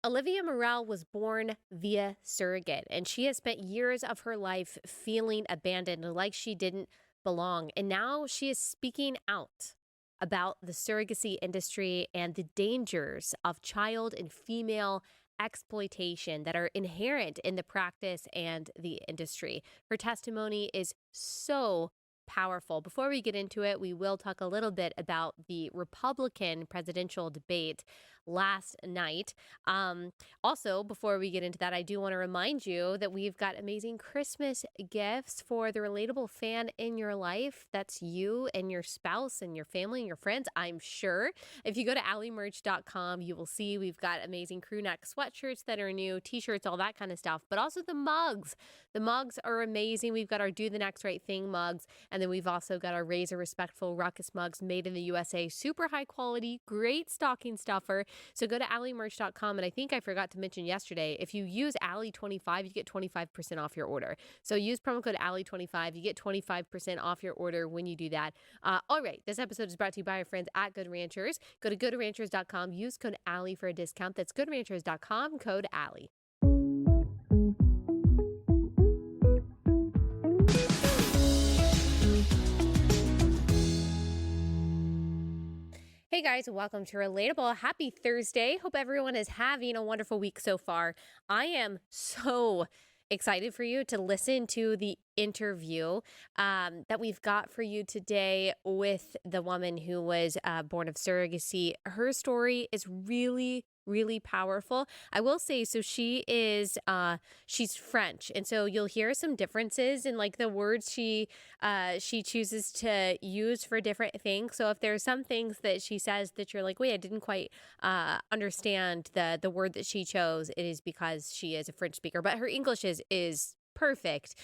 Olivia Maurel was born via surrogate, and she has spent years of her life feeling abandoned, like she didn't belong. And now she is speaking out about the surrogacy industry and the dangers of child and female exploitation that are inherent in the practice and the industry. Her testimony is so powerful. Before we get into it, we will talk a little bit about the Republican presidential debate last night. Also, before we get into that, I do want to remind you that we've got amazing Christmas gifts for the relatable fan in your life. That's you and your spouse and your family and your friends, I'm sure. If you go to alliemerch.com, you will see we've got amazing crew neck sweatshirts that are new, t-shirts, all that kind of stuff, but also the mugs. The mugs are amazing. We've got our Do the Next Right Thing mugs, and then we've also got our Razor Respectful Ruckus mugs made in the USA. Super high quality, great stocking stuffer. So go to alliemerch.com, and I think I forgot to mention yesterday, if you use Allie25, you get 25% off your order. So use promo code Allie25, you get 25% off your order when you do that. All right, this episode is brought to you by our friends at Good Ranchers. Go to goodranchers.com, use code Allie for a discount. That's goodranchers.com, code Allie. Hey guys, welcome to Relatable. Happy Thursday. Hope everyone is having a wonderful week so far. I am so excited for you to listen to the interview that we've got for you today with the woman who was born of surrogacy. Her story is really powerful. I will say, so she is she's French, and so you'll hear some differences in like the words she chooses to use for different things. So if there's some things that she says that you're like, wait, I didn't quite understand the word that she chose, it is because she is a French speaker, but her English is perfect.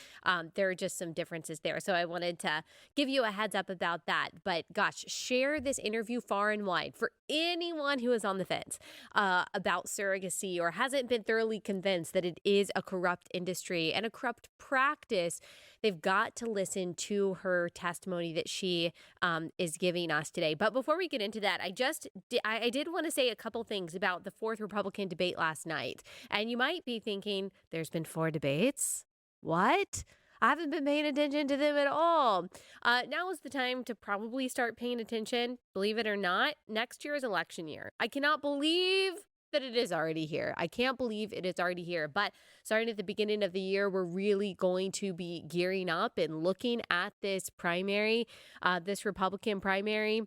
There are just some differences there. So I wanted to give you a heads up about that. But gosh, share this interview far and wide for anyone who is on the fence about surrogacy or hasn't been thoroughly convinced that it is a corrupt industry and a corrupt practice. They've got to listen to her testimony that she is giving us today. But before we get into that, I did want to say a couple things about the fourth Republican debate last night. And you might be thinking, there's been 4 debates? What? I haven't been paying attention to them at all. Now is the time to probably start paying attention. Believe it or not, next year is election year. I cannot believe that it is already here. I can't believe it is already here. But starting at the beginning of the year, we're really going to be gearing up and looking at this primary, this Republican primary.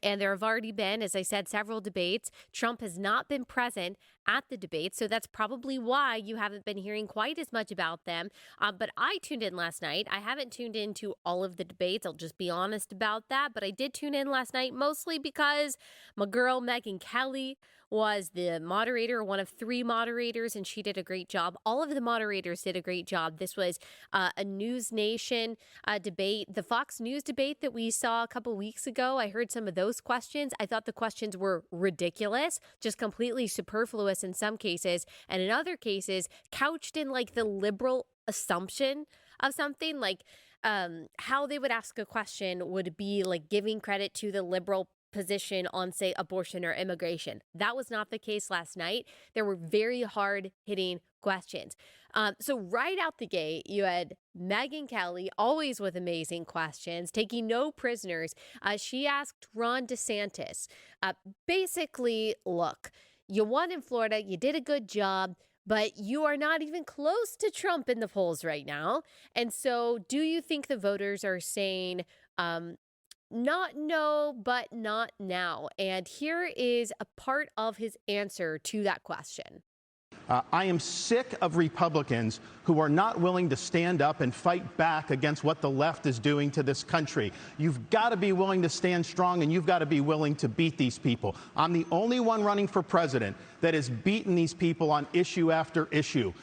And there have already been, as I said, several debates. Trump has not been present at the debates, so that's probably why you haven't been hearing quite as much about them. But I tuned in last night. I haven't tuned into all of the debates. I'll just be honest about that. But I did tune in last night, mostly because my girl Megyn Kelly was the moderator, one of 3 moderators, and she did a great job. All of the moderators did a great job. This was a News Nation debate. The Fox News debate that we saw a couple weeks ago, I heard some of those questions. I thought the questions were ridiculous, just completely superfluous in some cases, and in other cases, couched in like the liberal assumption of something, like how they would ask a question would be like giving credit to the liberal position on, say, abortion or immigration. That was not the case last night. There were very hard-hitting questions. So right out the gate, you had Megyn Kelly, always with amazing questions, taking no prisoners. She asked Ron DeSantis, basically, look, you won in Florida, you did a good job, but you are not even close to Trump in the polls right now. And so do you think the voters are saying, not no, but not now? And here is a part of his answer to that question. I am sick of Republicans who are not willing to stand up and fight back against what the left is doing to this country. You've got to be willing to stand strong, and you've got to be willing to beat these people. I'm the only one running for president that has beaten these people on issue after issue.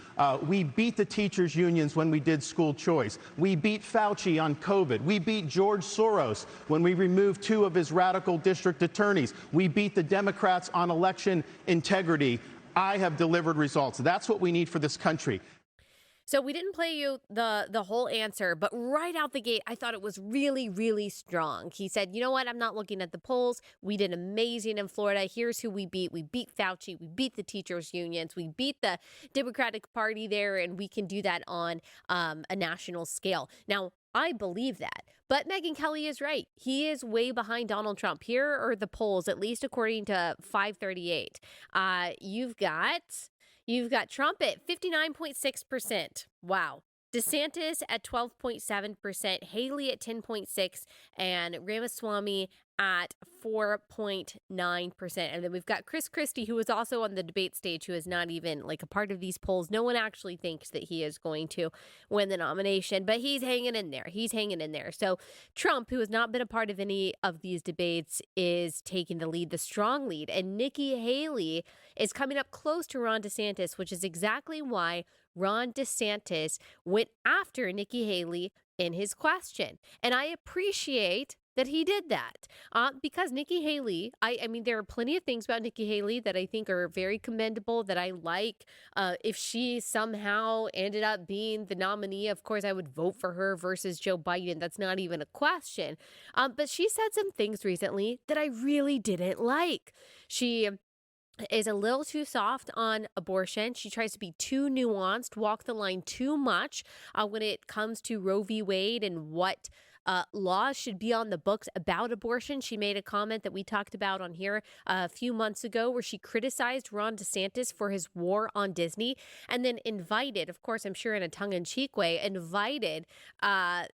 We beat the teachers' unions when we did school choice. We beat Fauci on COVID. We beat George Soros when we removed 2 of his radical district attorneys. We beat the Democrats on election integrity. I have delivered results. That's what we need for this country. So we didn't play you the whole answer, but right out the gate, I thought it was really, really strong. He said, you know what? I'm not looking at the polls. We did amazing in Florida. Here's who we beat. We beat Fauci. We beat the teachers' unions. We beat the Democratic Party there, and we can do that on a national scale. Now, I believe that. But Megyn Kelly is right. He is way behind Donald Trump. Here are the polls, at least according to 538. You've got Trump at 59.6%. Wow. DeSantis at 12.7%, Haley at 10.6%, and Ramaswamy at 4.9%. And then we've got Chris Christie, who was also on the debate stage, who is not even like a part of these polls. No one actually thinks that he is going to win the nomination, but he's hanging in there. He's hanging in there. So Trump, who has not been a part of any of these debates, is taking the lead, the strong lead. And Nikki Haley is coming up close to Ron DeSantis, which is exactly why Ron DeSantis went after Nikki Haley in his question. And I appreciate that he did that because Nikki Haley, I mean, there are plenty of things about Nikki Haley that I think are very commendable, that I like. If she somehow ended up being the nominee, of course, I would vote for her versus Joe Biden. That's not even a question. But she said some things recently that I really didn't like. She is a little too soft on abortion. She tries to be too nuanced, walk the line too much when it comes to Roe v. Wade and what laws should be on the books about abortion. She made a comment that we talked about on here a few months ago where she criticized Ron DeSantis for his war on Disney and then invited, of course, I'm sure in a tongue-in-cheek way, invited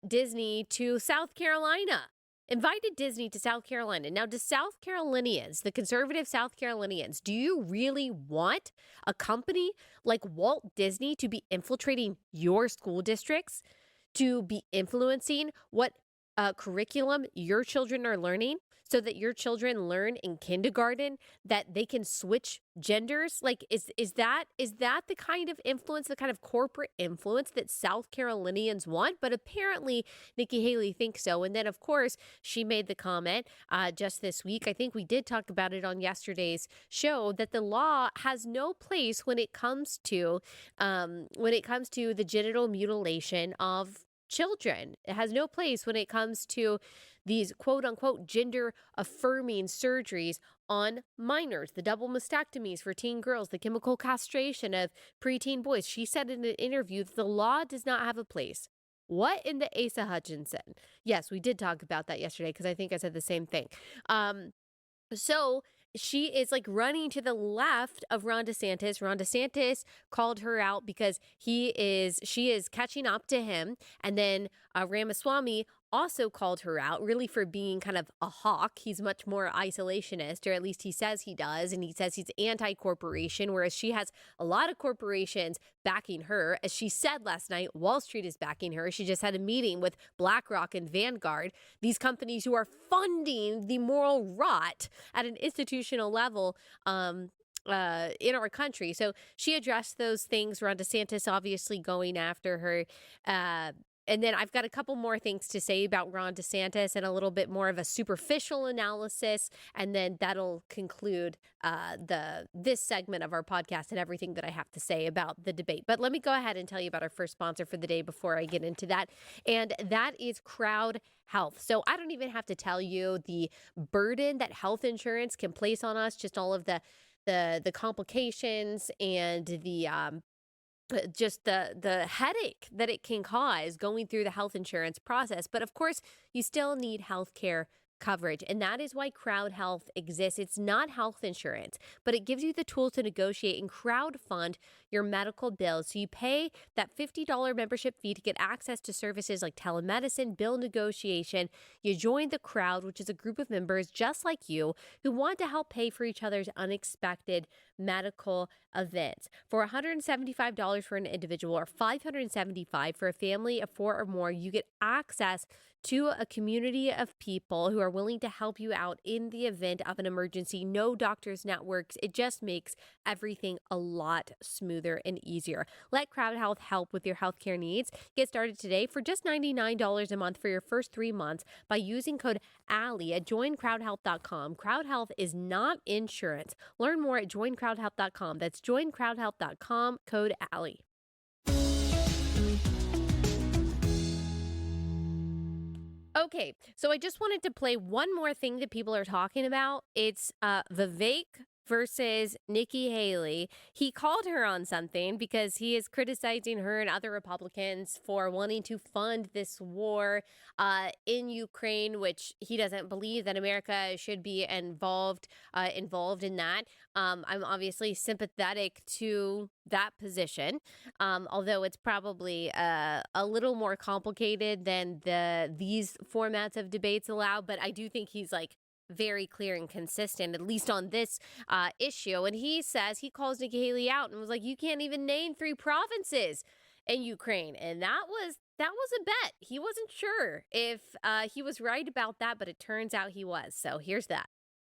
Disney to South Carolina. Invited Disney to South Carolina. Now, to South Carolinians, the conservative South Carolinians, do you really want a company like Walt Disney to be infiltrating your school districts, to be influencing what curriculum your children are learning, so that your children learn in kindergarten that they can switch genders? Like, is that the kind of influence, the kind of corporate influence that South Carolinians want? But apparently Nikki Haley thinks so. And then, of course, she made the comment just this week, I think we did talk about it on yesterday's show, that the law has no place when it comes to the genital mutilation of children. It has no place when it comes to these quote unquote gender affirming surgeries on minors, the double mastectomies for teen girls, the chemical castration of preteen boys. She said in an interview that the law does not have a place. What in the Asa Hutchinson? Yes, we did talk about that yesterday because I think I said the same thing. So she is like running to the left of Ron DeSantis. Ron DeSantis called her out because she is catching up to him. And then Ramaswamy also called her out really for being kind of a hawk. He's much more isolationist, or at least he says he does. And he says he's anti-corporation, whereas she has a lot of corporations backing her. As she said last night, Wall Street is backing her. She just had a meeting with BlackRock and Vanguard, these companies who are funding the moral rot at an institutional level in our country. So she addressed those things. Ron DeSantis obviously going after her. And then I've got a couple more things to say about Ron DeSantis and a little bit more of a superficial analysis. And then that'll conclude this segment of our podcast and everything that I have to say about the debate. But let me go ahead and tell you about our first sponsor for the day before I get into that. And that is Crowd Health. So I don't even have to tell you the burden that health insurance can place on us, just all of the complications and the just the headache that it can cause going through the health insurance process. But of course, you still need health care coverage. And that is why Crowd Health exists. It's not health insurance, but it gives you the tools to negotiate and crowdfund your medical bills. So you pay that $50 membership fee to get access to services like telemedicine, bill negotiation. You join the Crowd, which is a group of members just like you who want to help pay for each other's unexpected medical events. For $175 for an individual or $575 for a family of 4 or more, you get access to a community of people who are willing to help you out in the event of an emergency. No doctors' networks. It just makes everything a lot smoother and easier. Let Crowd Health help with your healthcare needs. Get started today for just $99 a month for your first 3 months by using code Allie at joincrowdhealth.com. Crowd Health is not insurance. Learn more at joincrowdhealth.com. That's joincrowdhealth.com, code Allie. Okay, so I just wanted to play one more thing that people are talking about. It's Vivek versus Nikki Haley. He called her on something because he is criticizing her and other Republicans for wanting to fund this war in Ukraine, which he doesn't believe that America should be involved in that. I'm obviously sympathetic to that position, although it's probably a little more complicated than these formats of debates allow. But I do think he's like very clear and consistent, at least on this issue. And he calls Nikki Haley out and was like, "You can't even name 3 provinces in Ukraine," and that was a bet. He wasn't sure if he was right about that, but it turns out he was. So here's that.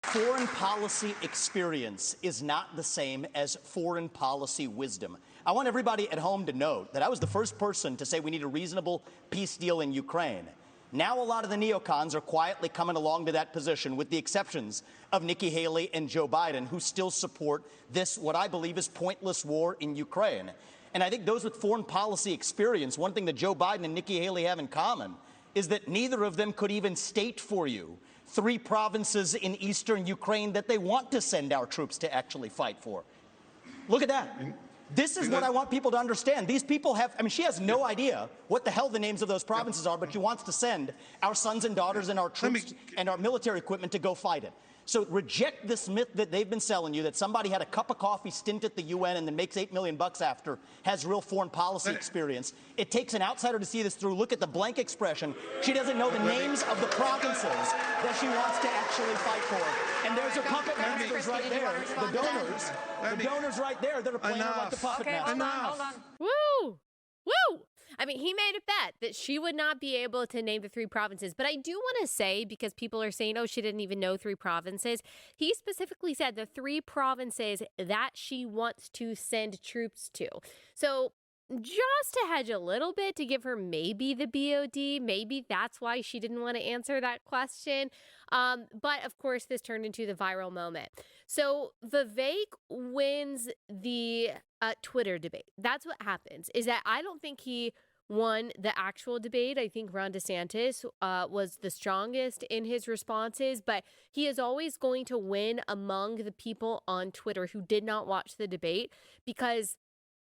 Foreign policy experience is not the same as foreign policy wisdom. I want everybody at home to note that I was the first person to say we need a reasonable peace deal in Ukraine. Now a lot of the neocons are quietly coming along to that position, with the exceptions of Nikki Haley and Joe Biden, who still support this, what I believe is pointless war in Ukraine. And I think those with foreign policy experience, one thing that Joe Biden and Nikki Haley have in common is that neither of them could even state for you 3 provinces in eastern Ukraine that they want to send our troops to actually fight for. Look at that. This is what I want people to understand. These people have, she has no idea what the hell the names of those provinces are, but she wants to send our sons and daughters and our troops and our military equipment to go fight it. So reject this myth that they've been selling you, that somebody had a cup of coffee stint at the UN and then makes $8 million after, has real foreign policy experience. It takes an outsider to see this through. Look at the blank expression. She doesn't know the names of the provinces that she wants to actually fight for. And there's her puppet masters right there, the donors right there that are playing her like the puppet masters. Hold on. Woo! Woo! I mean, he made a bet that she would not be able to name the 3 provinces. But I do want to say, because people are saying, oh, she didn't even know 3 provinces. He specifically said the 3 provinces that she wants to send troops to. So just to hedge a little bit, to give her maybe the BOD, maybe that's why she didn't want to answer that question. But of course, this turned into the viral moment. So Vivek wins the Twitter debate. That's what happens, is that I don't think he won the actual debate. I think Ron DeSantis was the strongest in his responses, but he is always going to win among the people on Twitter who did not watch the debate, because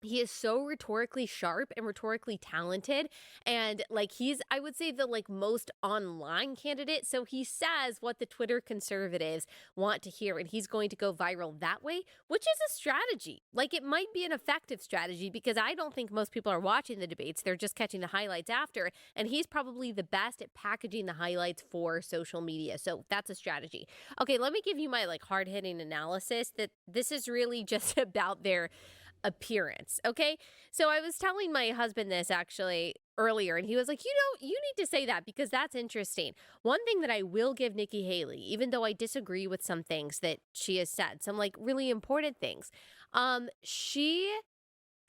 he is so rhetorically sharp and rhetorically talented, and he's, I would say, the most online candidate. So he says what the Twitter conservatives want to hear, and he's going to go viral that way, which is a strategy. It might be an effective strategy, because I don't think most people are watching the debates. They're just catching the highlights after, and he's probably the best at packaging the highlights for social media. So that's a strategy. Okay, let me give you my hard-hitting analysis that this is really just about their appearance. Okay. So I was telling my husband this actually earlier, and he was like, you need to say that, because that's interesting. One thing that I will give Nikki Haley, even though I disagree with some things that she has said, some really important things, she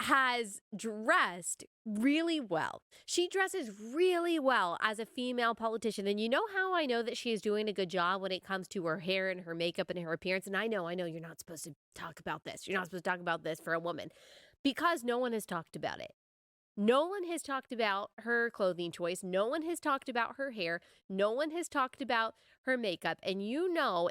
has dressed really well. She dresses really well as a female politician. And you know how I know that she is doing a good job when it comes to her hair and her makeup and her appearance? And I know you're not supposed to talk about this. You're not supposed to talk about this for a woman, because no one has talked about it. No one has talked about her clothing choice. No one has talked about her hair. No one has talked about her makeup. And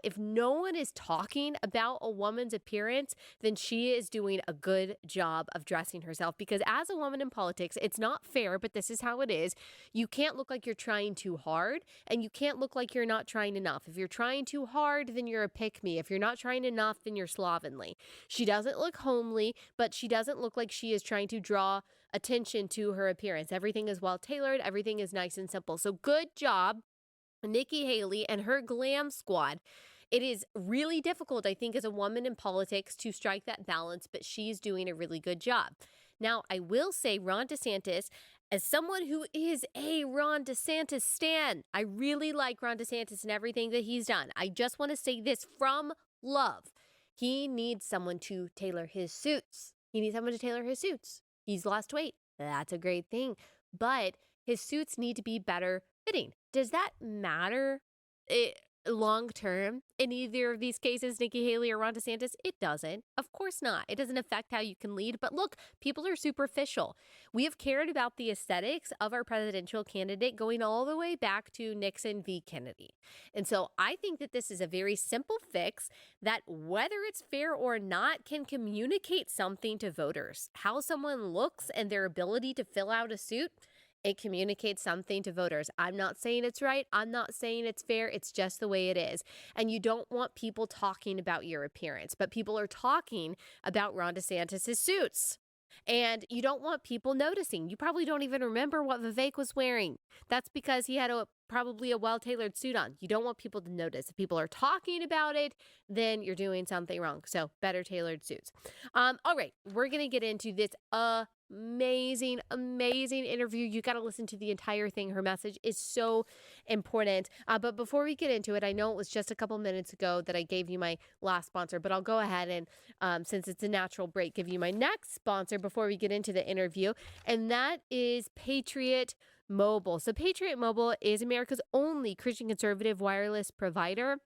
if no one is talking about a woman's appearance, then she is doing a good job of dressing herself. Because as a woman in politics, it's not fair, but this is how it is. You can't look like you're trying too hard, and you can't look like you're not trying enough. If you're trying too hard, then you're a pick-me. If you're not trying enough, then you're slovenly. She doesn't look homely, but she doesn't look like she is trying to draw attention to her appearance. Everything is well tailored. Everything is nice and simple. So good job, Nikki Haley and her glam squad. It is really difficult, I think, as a woman in politics to strike that balance, but she's doing a really good job. Now, I will say Ron DeSantis, as someone who is a Ron DeSantis stan, I really like Ron DeSantis and everything that he's done. I just want to say this from love. He needs someone to tailor his suits. He's lost weight. That's a great thing. But his suits need to be better fitting. Does that matter? long term in either of these cases, Nikki Haley or Ron DeSantis? It doesn't. Of course not. It doesn't affect how you can lead. But look, people are superficial. We have cared about the aesthetics of our presidential candidate going all the way back to Nixon v. Kennedy. And so I think that this is a very simple fix that, whether it's fair or not, can communicate something to voters. How someone looks and their ability to fill out a suit, it communicates something to voters. I'm not saying it's right. I'm not saying it's fair. It's just the way it is. And you don't want people talking about your appearance, but people are talking about Ron DeSantis' suits. And you don't want people noticing. You probably don't even remember what Vivek was wearing. That's because he had probably a well-tailored suit on. You don't want people to notice. If people are talking about it, then you're doing something wrong. So better tailored suits. All right, we're going to get into this amazing interview. You got to listen to the entire thing. Her message is so important. But before we get into it, I know it was just a couple minutes ago that I gave you my last sponsor, but I'll go ahead and since it's a natural break, give you my next sponsor before we get into the interview, and that is Patriot Mobile. So Patriot Mobile is America's only Christian conservative wireless provider.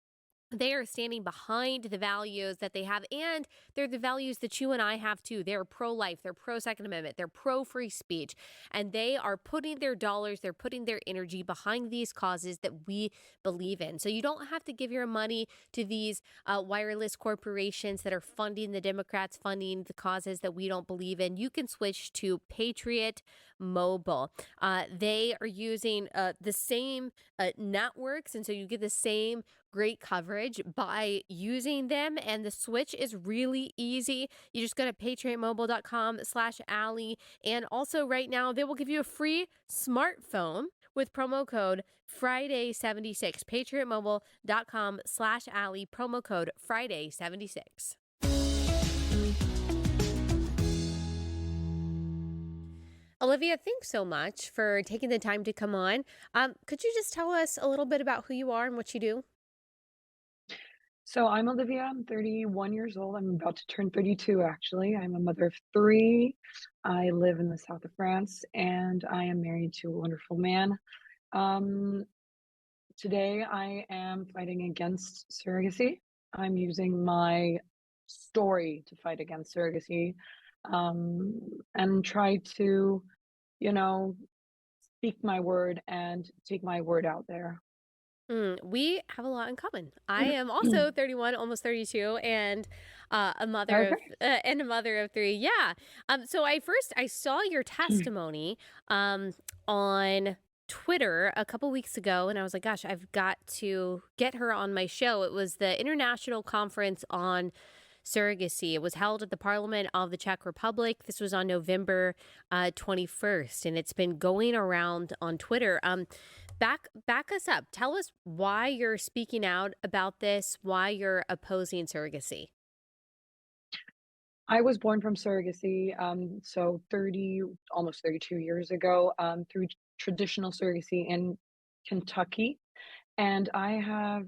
They are standing behind the values that they have, and they're the values that you and I have too. They're pro-life, they're pro-Second Amendment, they're pro-free speech, and they are putting their dollars, they're putting their energy behind these causes that we believe in. So you don't have to give your money to these wireless corporations that are funding the Democrats, funding the causes that we don't believe in. You can switch to Patriot Mobile. They are using the same networks, and so you get the same great coverage by using them, and the switch is really easy. You just go to patriotmobile.com/Allie, and also right now they will give you a free smartphone with promo code Friday76. patriotmobile.com/Allie, promo code Friday76. Olivia, thanks so much for taking the time to come on. Could you just tell us a little bit about who you are and what you do? So I'm Olivia. I'm 31 years old. I'm about to turn 32, actually. I'm a mother of three. I live in the south of France, and I am married to a wonderful man. Um, Today, I am fighting against surrogacy. I'm using my story to fight against surrogacy, and try to, you know, speak my word and take my word out there. We have a lot in common. I am also 31, almost 32, and a mother of Okay. and a mother of three. Yeah. So I saw your testimony on Twitter a couple weeks ago, and I was like, gosh, I've got to get her on my show. It was the International Conference on Surrogacy. It was held at the Parliament of the Czech Republic. This was on November 21st, and it's been going around on Twitter. Back us up. Tell us why you're speaking out about this, why you're opposing surrogacy. I was born from surrogacy, so 30, almost 32 years ago, through traditional surrogacy in Kentucky. And I have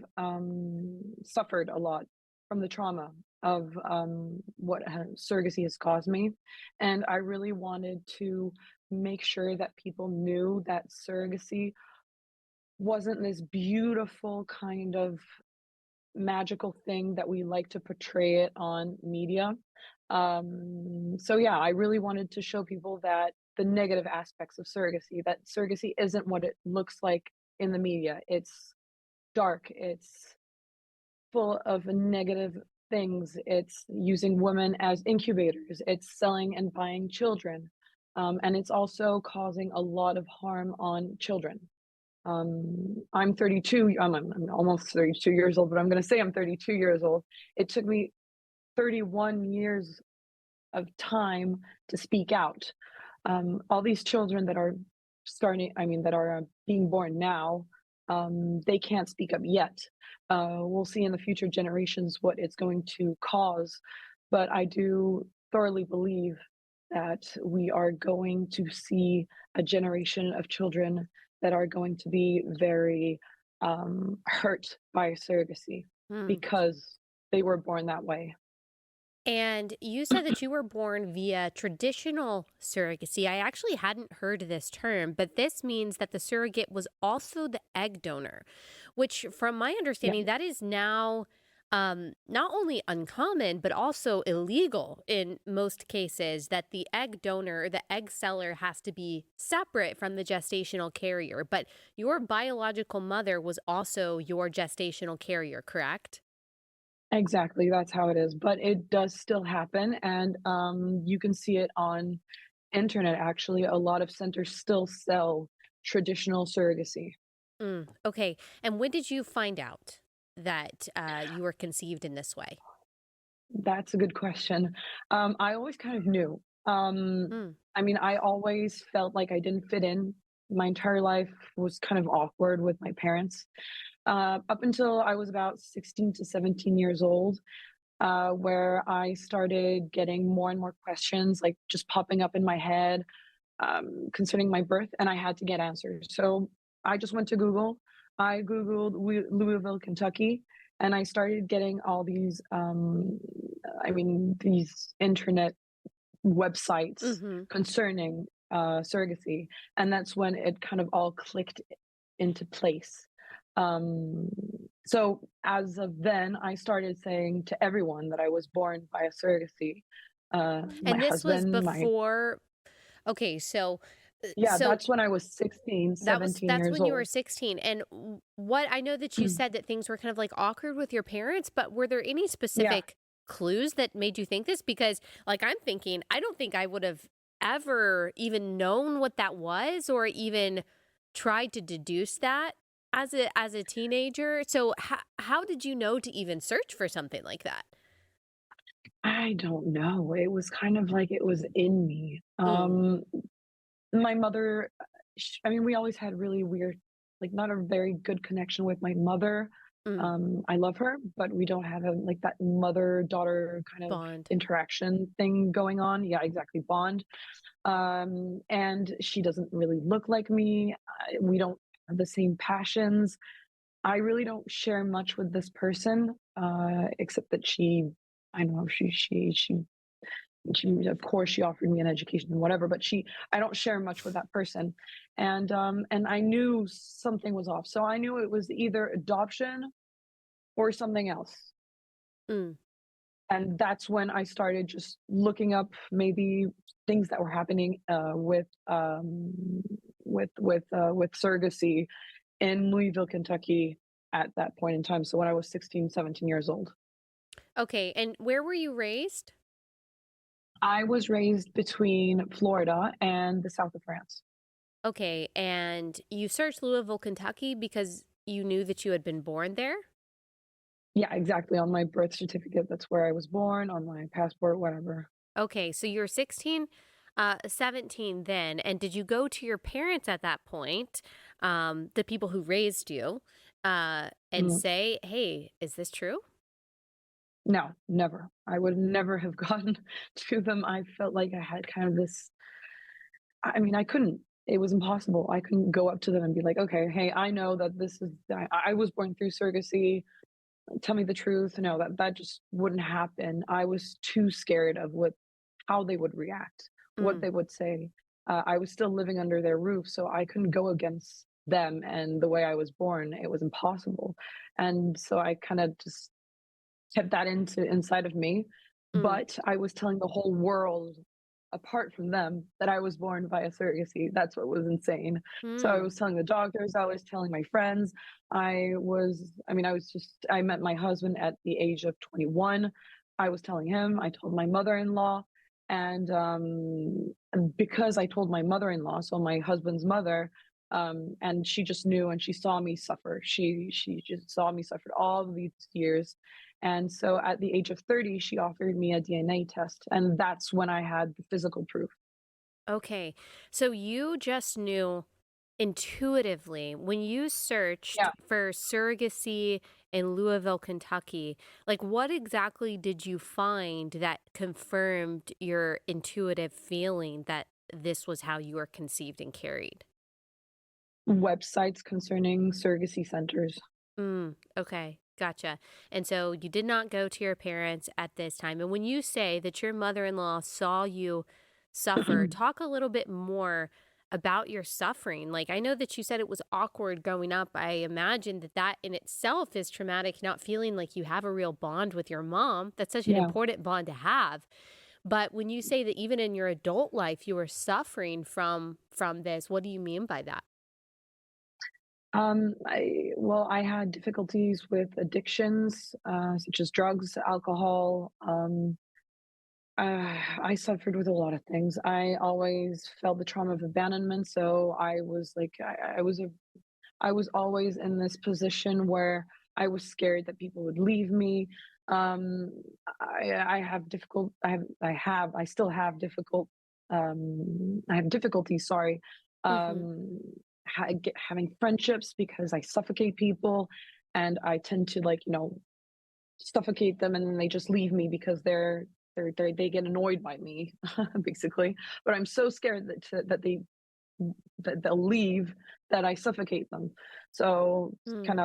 suffered a lot from the trauma of what surrogacy has caused me. And I really wanted to make sure that people knew that surrogacy wasn't this beautiful kind of magical thing that we like to portray it on media. So yeah, I really wanted to show people that the negative aspects of surrogacy, that surrogacy isn't what it looks like in the media. It's dark, it's full of negative things. It's using women as incubators, it's selling and buying children. And it's also causing a lot of harm on children. I'm 32. I'm almost 32 years old, but I'm going to say I'm 32 years old. It took me 31 years of time to speak out. All these children that are that are being born now, they can't speak up yet. We'll see in the future generations what it's going to cause, but I do thoroughly believe that we are going to see a generation of children that are going to be very hurt by surrogacy Hmm. because they were born that way. And you said that you were born via traditional surrogacy. I actually hadn't heard this term, but this means that the surrogate was also the egg donor, which, from my Yeah, understanding, that is now not only uncommon, but also illegal in most cases, that the egg donor, the egg seller, has to be separate from the gestational carrier. But your biological mother was also your gestational carrier, correct? exactly. That's how it is. But it does still happen, and you can see it on internet. Actually, a lot of centers still sell traditional surrogacy. Okay. And when did you find out that you were conceived in this way? That's a good question. I always kind of knew. Mm, I mean, I always felt like I didn't fit in. My entire life was kind of awkward with my parents. Up until I was about 16 to 17 years old, where I started getting more and more questions, like just popping up in my head concerning my birth, and I had to get answers. So I just went to Google. I Googled Louisville, Kentucky, and I started getting all these, these internet websites hmm concerning surrogacy. And that's when it kind of all clicked into place. Um, so as of then, I started saying to everyone that I was born by a surrogacy. My And this was husband, my before. Okay, so yeah, so that's when I was 16, seventeen that's years when you were old. 16. And what I know that you said that things were kind of like awkward with your parents, but were there any Yeah, specific clues that made you think this? Because like I'm thinking, I don't think I would have ever even known what that was or even tried to deduce that as a teenager. So how did you know to even search for something like that? I don't know. It was kind of like it was in me. Mm, My mother, I mean, we always had really weird, like not a very good connection with my mother. mm, I love her, but we don't have a like that mother-daughter kind of bond. interaction thing going on. Yeah, exactly, bond. And she doesn't really look like me. We don't have the same passions. I really don't share much with this person, except that I don't know, she of course she offered me an education and whatever, but I don't share much with that person. And I knew something was off. So I knew it was either adoption or something else. Mm. And that's when I started just looking up maybe things that were happening with surrogacy in Louisville, Kentucky at that point in time. So when I was 16, 17 years old. Okay, and where were you raised? I was raised between Florida and the south of France. Okay, and you searched Louisville, Kentucky because you knew that you had been born there? Yeah, exactly. On my birth certificate, that's where I was born, on my passport, whatever. Okay, so you're 16, 17 then, and did you go to your parents at that point, the people who raised you, and Mm. say, "Hey, is this true?" No, never. I would never have gotten to them. I felt like I had kind of this, I mean, I couldn't. It was impossible. I couldn't go up to them and be like, okay, hey, I know that I was born through surrogacy. Tell me the truth. No, that just wouldn't happen. I was too scared of how they would react, what Mm, they would say. I was still living under their roof, so I couldn't go against them and the way I was born. It was impossible, and so I kind of just kept that inside of me. mm, But I was telling the whole world, apart from them, that I was born via surrogacy. That's what was insane. So I mm. was telling the doctors, I was telling my friends. I met my husband at the age of 21. I was telling him, I told my mother-in-law. And because I told my mother-in-law, so my husband's mother, and she just knew and she saw me suffer. She just saw me suffer all of these years. And so at the age of 30, she offered me a DNA test. And that's when I had the physical proof. Okay, so you just knew intuitively when you searched Yeah. for surrogacy in Louisville, Kentucky, like what exactly did you find that confirmed your intuitive feeling that this was how you were conceived and carried? Websites concerning surrogacy centers. Okay. Gotcha. And so you did not go to your parents at this time. And when you say that your mother-in-law saw you suffer, talk a little bit more about your suffering. Like, I know that you said it was awkward growing up. I imagine that that in itself is traumatic, not feeling like you have a real bond with your mom. That's such an Yeah. important bond to have. But when you say that even in your adult life you were suffering from this, what do you mean by that? I had difficulties with addictions, such as drugs, alcohol. I suffered with a lot of things. I always felt the trauma of abandonment, so I was like, I was always in this position where I was scared that people would leave me. Um, I have difficult. I still have difficult. I have difficulties. Sorry, Mhm. um, having friendships because I suffocate people, and I tend to suffocate them, and then they just leave me because they get annoyed by me, basically. But I'm so scared that they'll leave that I suffocate them. So it's Mm. kind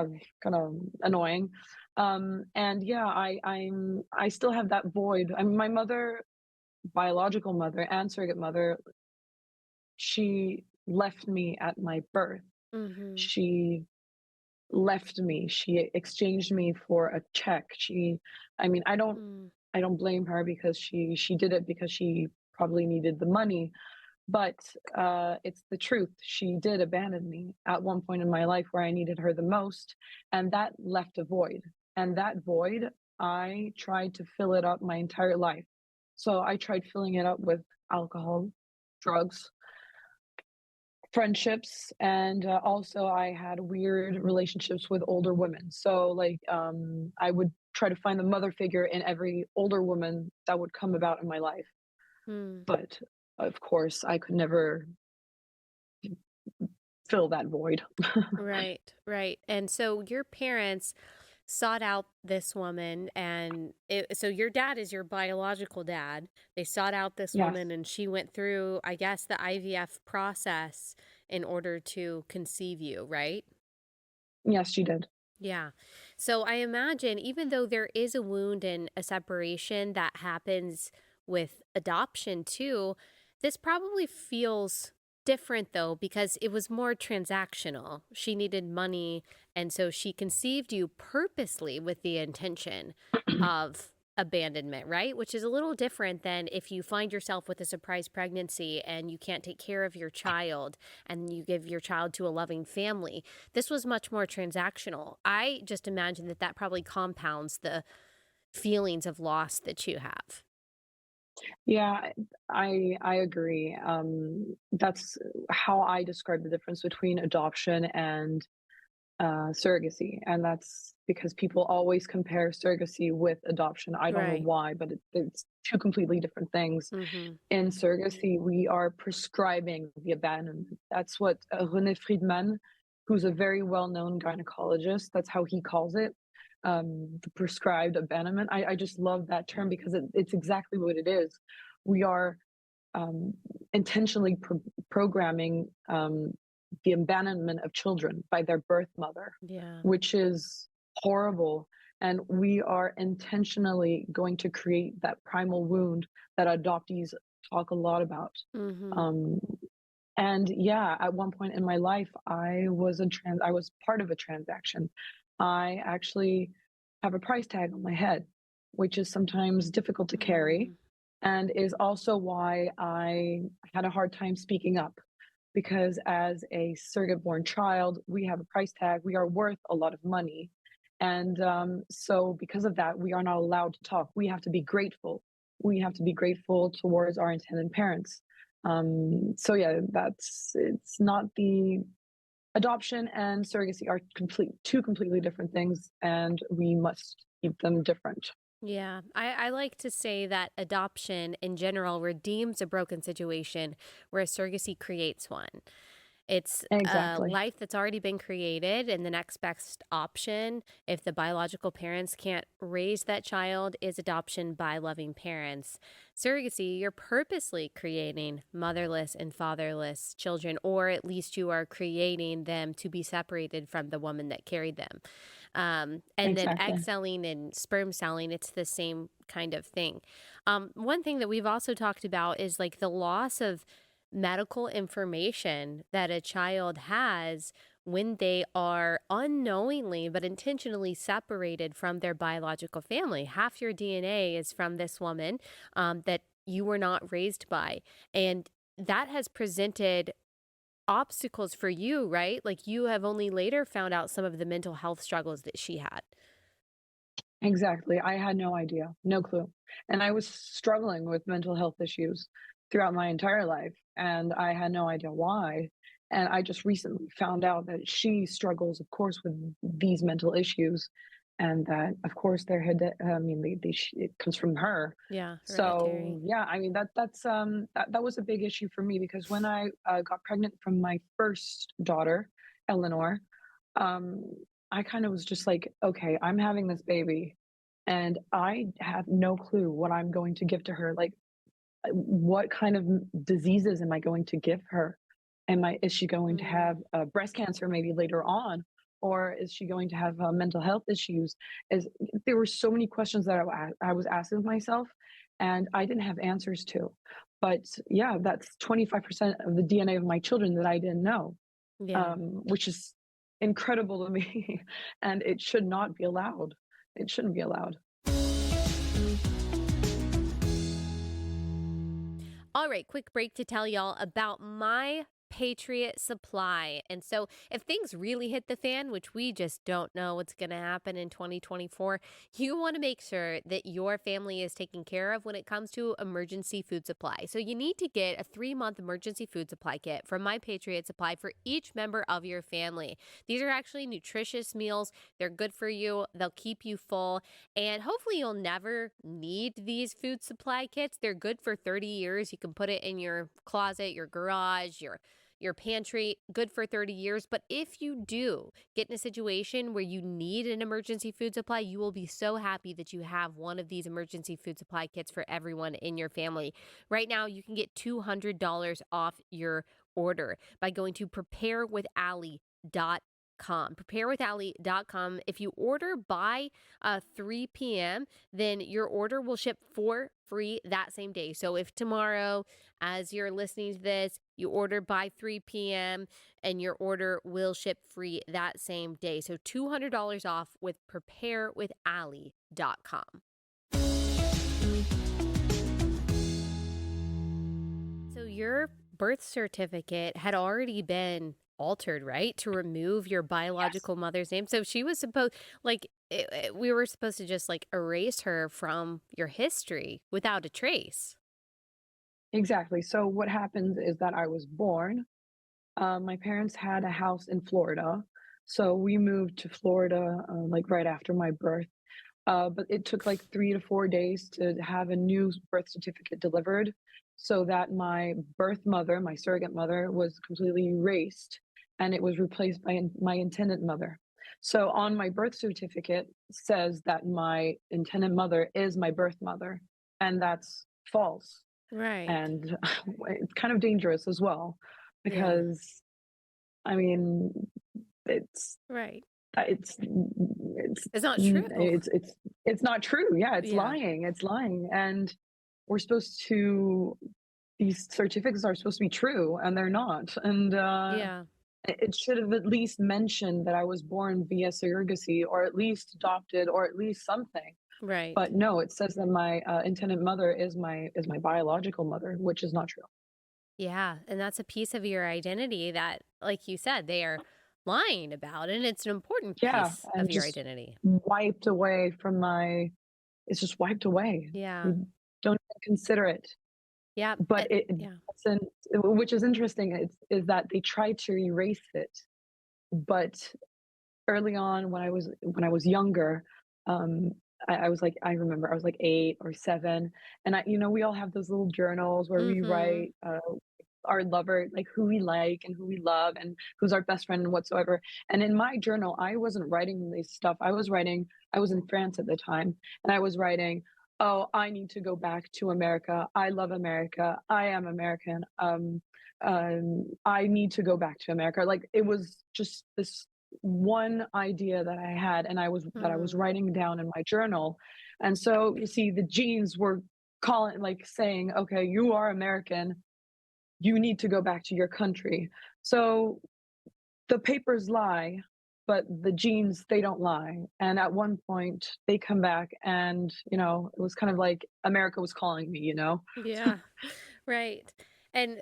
of annoying. And yeah, I still have that void. I mean, my mother, biological mother and surrogate mother, she left me at my birth. Mhm. She left me. She exchanged me for a check. I mean, Mm. I don't blame her because she did it because she probably needed the money. But, it's the truth. She did abandon me at one point in my life where I needed her the most, and that left a void. And that void, I tried to fill it up my entire life. So I tried filling it up with alcohol, drugs, friendships, and, also I had weird relationships with older women. So, I would try to find the mother figure in every older woman that would come about in my life. Mm. But, of course, I could never fill that void. Right, right. And so your parents sought out this woman, and so your dad is your biological dad. They sought out this Yes. woman, and she went through, I guess, the IVF process in order to conceive you, right? Yes, she did. Yeah. So I imagine even though there is a wound and a separation that happens with adoption too, this probably feels different though because it was more transactional. She needed money, and so she conceived you purposely with the intention of abandonment, right? Which is a little different than if you find yourself with a surprise pregnancy and you can't take care of your child and you give your child to a loving family. This was much more transactional. I just imagine that that probably compounds the feelings of loss that you have. Yeah, I agree. That's how I describe the difference between adoption and surrogacy, and that's because people always compare surrogacy with adoption. I don't know Right. why, but it's two completely different things. Mhm. In surrogacy, we are prescribing the abandonment. That's what René Friedman, who's a very well-known gynecologist, that's how he calls it, the prescribed abandonment. I just love that term because it's exactly what it is. We are um, intentionally programming the abandonment of children by their birth mother, Yeah. which is horrible. And we are intentionally going to create that primal wound that adoptees talk a lot about. Mhm. Um, and yeah, at one point in my life, I was part of a transaction. I actually have a price tag on my head, which is sometimes difficult to carry, Mm. and is also why I had a hard time speaking up. Because as a surrogate born child, we have a price tag, we are worth a lot of money. And so, because of that, we are not allowed to talk. We have to be grateful. We have to be grateful towards our intended parents. So yeah, it's not the adoption and surrogacy are two completely different things, and we must keep them different. Yeah, I like to say that adoption in general redeems a broken situation, whereas surrogacy creates one. It's a Exactly. life that's already been created, and the next best option, if the biological parents can't raise that child, is adoption by loving parents. Surrogacy, you're purposely creating motherless and fatherless children, or at least you are creating them to be separated from the woman that carried them. And then egg Exactly. selling and sperm selling, it's the same kind of thing. One thing that we've also talked about is like the loss of medical information that a child has when they are unknowingly but intentionally separated from their biological family. Half your DNA is from this woman that you were not raised by. And that has presented obstacles for you, right? Like you have only later found out some of the mental health struggles that she had. Exactly. I had no idea, no clue. And I was struggling with mental health issues throughout my entire life, and I had no idea why. And I just recently found out that she struggles, of course, with these mental issues, and that, of course, I mean, it comes from her. Yeah, So hereditary. yeah, I mean that was a big issue for me because when I got pregnant from my first daughter, Eleanor, um, I kind of was just like, okay, I'm having this baby and I have no clue what I'm going to give to her. Like, what kind of diseases am I going to give her? Is she going to Mm, have breast cancer maybe later on? Or is she going to have mental health issues? Is There were so many questions that I was asking myself, and I didn't have answers to. But yeah, that's 25% of the DNA of my children that I didn't know, yeah. which is incredible to me, and it should not be allowed. It shouldn't be allowed. All right, quick break to tell y'all about my Patriot Supply. And so, if things really hit the fan, which we just don't know what's going to happen in 2024, you want to make sure that your family is taken care of when it comes to emergency food supply. So, you need to get a 3-month emergency food supply kit from My Patriot Supply for each member of your family. These are actually nutritious meals, they're good for you, they'll keep you full, and hopefully, you'll never need these food supply kits. They're good for 30 years. You can put it in your closet, your garage, your pantry, good for 30 years. But if you do get in a situation where you need an emergency food supply, you will be so happy that you have one of these emergency food supply kits for everyone in your family. Right now, you can get $200 off your order by going to preparewithallie.com. Preparewithallie.com. If you order by 3 p.m., then your order will ship for free that same day. So if tomorrow, as you're listening to this, you order by 3 p.m., and your order will ship free that same day. So $200 off with preparewithallie.com. So your birth certificate had already been altered, right? To remove your Yes. biological mother's name. So she was supposed, like, we were supposed to just like erase her from your history without a trace. Exactly. So what happens is that I was born. My parents had a house in Florida, so we moved to Florida like right after my birth. But it took like 3 to 4 days to have a new birth certificate delivered, so that my birth mother, my surrogate mother, was completely erased, and it was replaced by my intended mother. So on my birth certificate says that my intended mother is my birth mother, and that's false. Right. And it's kind of dangerous as well Yeah. because I mean it's Right. it's It's not true. it's not true. Yeah, it's Yeah. lying. It's lying. And we're supposed to these certificates are supposed to be true and they're not. And Yeah. it should have at least mentioned that I was born via surrogacy or at least adopted or at least something. Right. But no, it says that my intended mother is my biological mother, which is not true. Yeah. And that's a piece of your identity that, like you said, they are lying about. And it's an important Yeah, piece of and your just identity. wiped away from my it's just wiped away. Yeah. You don't even consider it. Yeah. But it Yeah. doesn't, which is interesting is that they tried to erase it, but early on when I was younger, um, I was like I remember I was like 8 or 7, and we all have those little journals where we Mm-hmm. write, our lover, like who we like and who we love and who's our best friend and whatsoever. And in my journal, I wasn't writing this stuff. I was in France at the time, and I was writing, oh, I need to go back to America. I love America. I am American. I need to go back to America. Like it was just this one idea that I had, and I was Mm. writing down in my journal. And so you see, the genes were calling, like saying, okay, you are American. You need to go back to your country. So the papers lie, but the genes, they don't lie. And at one point, they come back, and it was kind of like America was calling me. Yeah. Right. And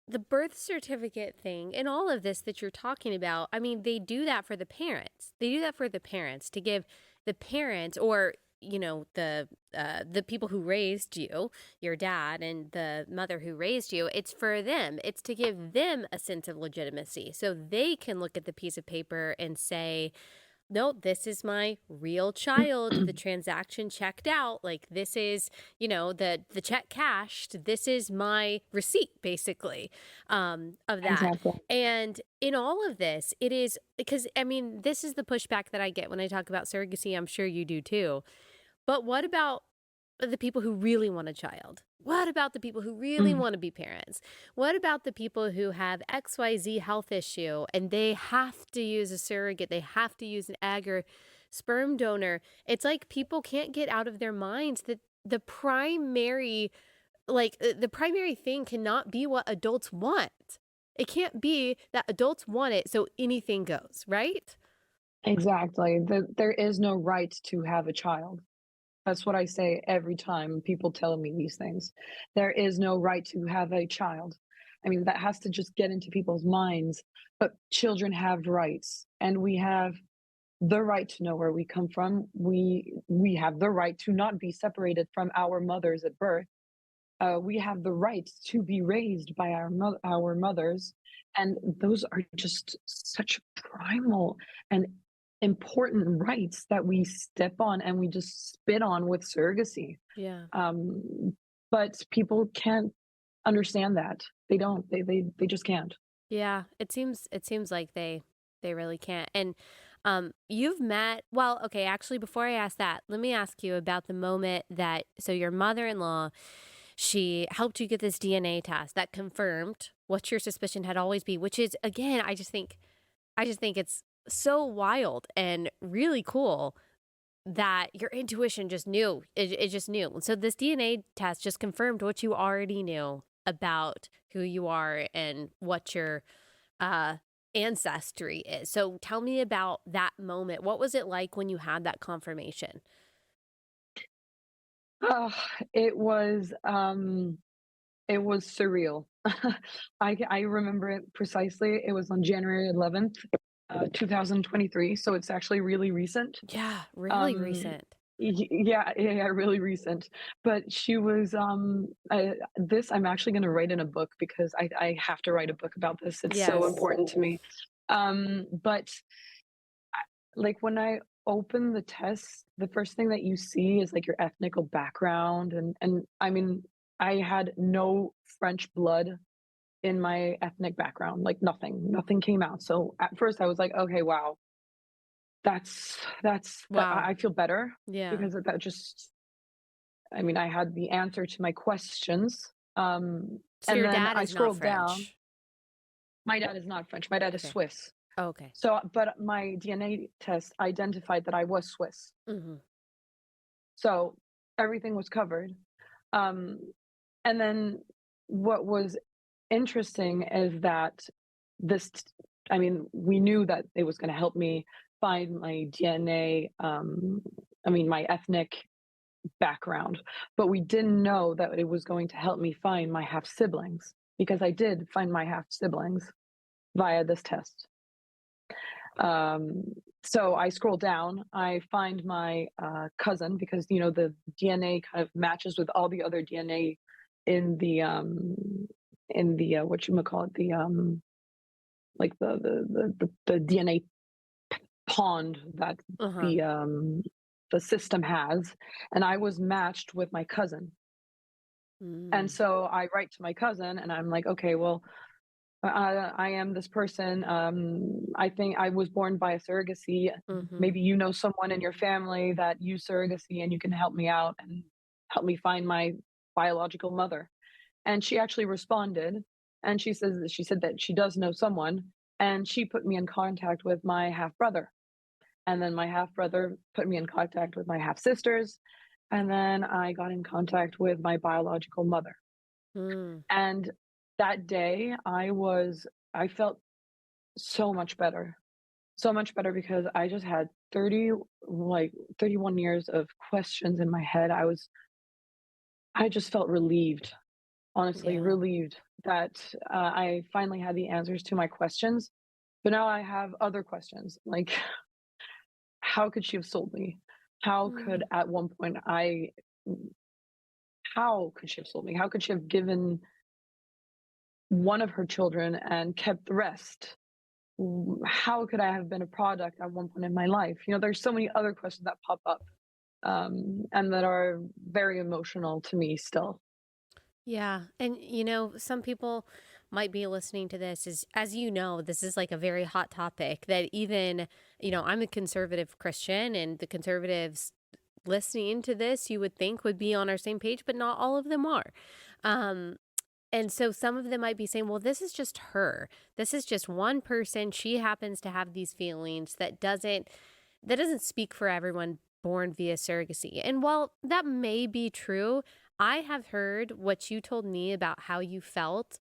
the birth certificate thing and all of this that you're talking about, I mean, they do that for the parents. They do that for the parents to give the parents or the people who raised you, your dad and the mother who raised you, it's for them. It's to give them a sense of legitimacy so they can look at the piece of paper and say, no, this is my real child. The transaction checked out. Like this is, the check cashed. This is my receipt, basically, of that. Exactly. And in all of this, it is because I mean, this is the pushback that I get when I talk about surrogacy. I'm sure you do too. But what about the people who really want a child? What about the people who really Mm. want to be parents? What about the people who have XYZ health issue and they have to use a surrogate? They have to use an egg or sperm donor. It's like people can't get out of their minds that the primary thing cannot be what adults want. It can't be that adults want it, so anything goes, right? Exactly. There is no right to have a child. That's what I say every time people tell me these things. There is no right to have a child. I mean, that has to just get into people's minds. But children have rights, and we have the right to know where we come from. We have the right to not be separated from our mothers at birth. We have the right to be raised by our mothers, and those are just such primal and important rights that we step on and we just spit on with surrogacy. Yeah. But people can't understand that. They don't. They just can't. Yeah, it seems like they really can't. And you've met well, okay, actually before I ask that, let me ask you about the moment that so your mother-in-law, she helped you get this DNA test that confirmed what your suspicion had always been, which is again, I just think it's so wild and really cool that your intuition just knew. It just knew. And so this DNA test just confirmed what you already knew about who you are and what your uh, ancestry is. So tell me about that moment. What was it like when you had that confirmation? Oh, it was um it was surreal. I remember it precisely. It was on January 11th, 2023. So it's actually really recent. Yeah, really Um, recent. yeah, really recent. But she was this I'm actually going to write in a book because I have to write a book about this. It's so Yes. important to me. But like when I open the test, the first thing that you see is like your ethnical background, and I mean, I had no French blood in my ethnic background, like nothing came out. So at first I was like, okay, wow, that Wow. I feel better Yeah. because of that. Just, I mean, I had the answer to my questions. So And your then dad I is not scrolled down. French. My dad is not French. My dad is Okay. Swiss. Okay. So, but my DNA test identified that I was Swiss. Mm-hmm. So everything was covered. Um, and then what was interesting is that this, I mean, we knew that it was going to help me find my DNA, I mean, my ethnic background, but we didn't know that it was going to help me find my half siblings because I did find my half siblings via this test. Um, so I scroll down, I find my cousin because the DNA kind of matches with all the other DNA in the what you call it, the like the DNA pond that Uh-huh. the um the system has, and I was matched with my cousin. And Mm. so I write to my cousin and I'm like, okay, well, I am this person. I think I was born by a surrogacy. Mhm. Maybe you know someone in your family that used surrogacy and you can help me out and help me find my biological mother. And she actually responded and she said that she does know someone and she put me in contact with my half brother. And then my half brother put me in contact with my half sisters. And then I got in contact with my biological mother. Mm. And that day I felt so much better because I just had 30, like 31 years of questions in my head. I just felt relieved, honestly, Yeah. relieved that I finally had the answers to my questions. But now I have other questions like, how could she have sold me? How could Mm. at one point how could she have sold me? How could she have given one of her children and kept the rest? How could I have been a product at one point in my life? You know, there's so many other questions that pop up and that are very emotional to me still. Yeah. And some people might be listening to this as you know, this is like a very hot topic that even, I'm a conservative Christian and the conservatives listening to this you would think would be on our same page, but not all of them are. Um and so some of them might be saying, well, this is just her. This is just one person. She happens to have these feelings that doesn't speak for everyone born via surrogacy. And while that may be true, I have heard what you told me about how you felt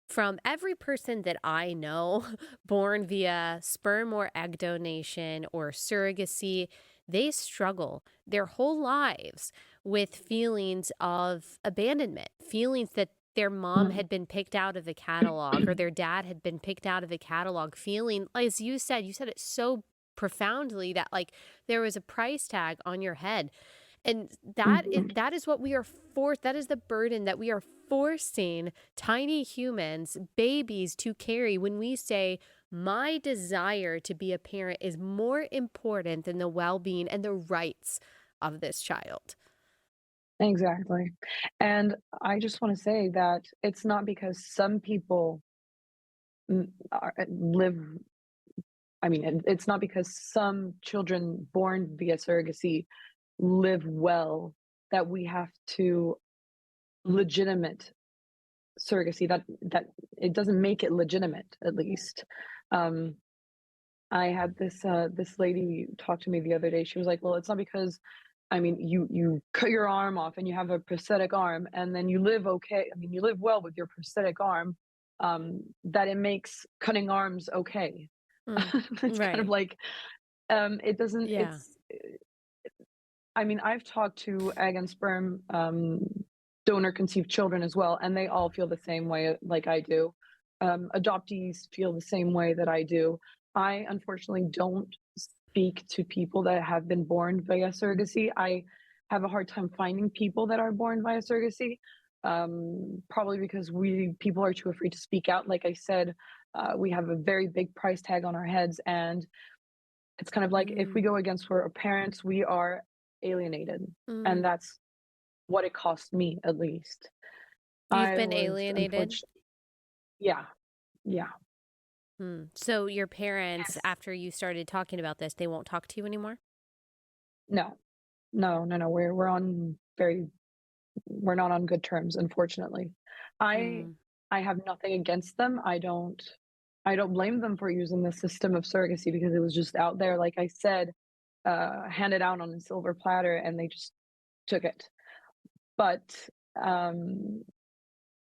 from every person that I know born via sperm or egg donation or surrogacy. They struggle their whole lives with feelings of abandonment, feelings that their mom Mhm. had been picked out of the catalog or their dad had been picked out of the catalog, feeling, as you said it so profoundly that like there was a price tag on your head. And that is Mhm. that is what we are forced that is the burden that we are forcing tiny humans, babies to carry when we say my desire to be a parent is more important than the well-being and the rights of this child. Exactly. And I just want to say that it's not because some people live, I mean, it's not because some children born via surrogacy live well that we have to legitimate surrogacy, that it doesn't make it legitimate, at least. Um, I had this lady talk to me the other day. She was like, "Well, it's not because I mean, you cut your arm off and you have a prosthetic arm, and then you live okay. I mean, you live well with your prosthetic arm, that it makes cutting arms okay." Mm, It's kind of right. like, it doesn't Yeah. it's I mean, I've talked to egg and sperm, donor conceived children as well, and they all feel the same way like I do. Adoptees feel the same way that I do. I unfortunately don't speak to people that have been born via surrogacy. I have a hard time finding people that are born via surrogacy, probably because we people are too afraid to speak out. Like I said, we have a very big price tag on our heads, and it's kind of like if we Mm, go against our parents, we are alienated, and mm. that's what it cost me, at least. You've I been was alienated? unfortunate. Yeah, yeah. Mm. So your parents, Yes. after you started talking about this, they won't talk to you anymore? No, no, no, no. We're not on good terms, unfortunately. I Mm. I have nothing against them. I don't blame them for using the system of surrogacy because it was just out there, like I said, handed out on a silver platter, and they just took it. But um,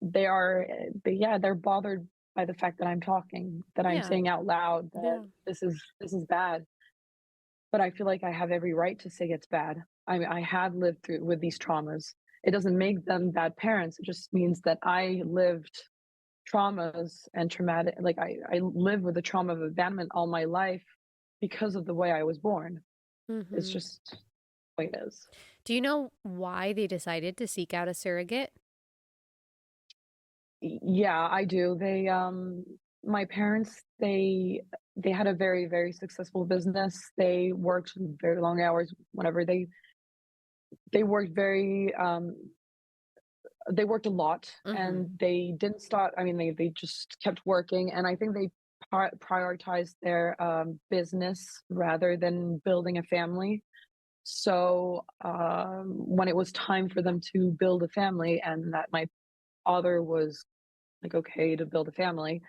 they're bothered by the fact that I'm talking, that I'm Yeah. saying out loud that Yeah. this is bad. But I feel like I have every right to say it's bad. I mean, I have lived through with these traumas. It doesn't make them bad parents. It just means that I lived traumas and traumatic like I lived with the trauma of abandonment all my life because of the way I was born. It's Mhm. just the way it is. Do you know why they decided to seek out a surrogate? Yeah, I do. My parents, they had a very, very successful business. They worked very long hours whenever they worked very, they worked a lot Mm-hmm. and they didn't stop. I mean, they just kept working, and I think they prioritized their business rather than building a family. So when it was time for them to build a family, and that my father was like okay to build a family,